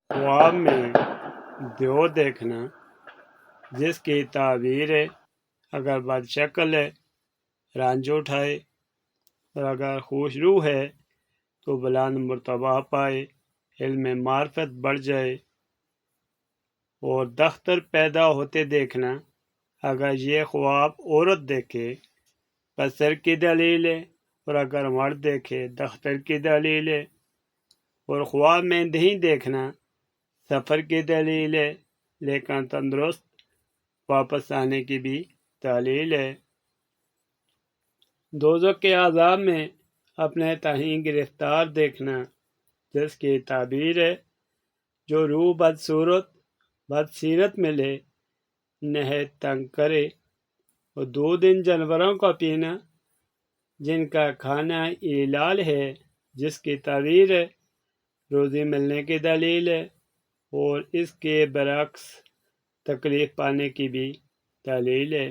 خواب میں دیو دیکھنا جس کی تعبیر ہے اگر بد شکل ہے رنج اٹھائے اور اگر خوش روح ہے تو بلند مرتبہ پائے، علم معرفت بڑھ جائے۔ اور دختر پیدا ہوتے دیکھنا، اگر یہ خواب عورت دیکھے پس سر کی دلیل ہے، اور اگر مرد دیکھے دختر کی دلیل ہے۔ اور خواب میں دہی دیکھنا سفر کی دلیل ہے، لیکن تندرست واپس آنے کی بھی دلیل ہے۔ دوزخ کے عذاب میں اپنے تئیں گرفتار دیکھنا جس کی تعبیر ہے جو روح بد سیرت ملے نہایت تنگ کرے، اور دودھ ان جانوروں کا پینا جن کا کھانا ایلال ہے جس کی تعبیر ہے روزی ملنے کی دلیل ہے، اور اس کے برعکس تکلیف پانے کی بھی دلیل ہے۔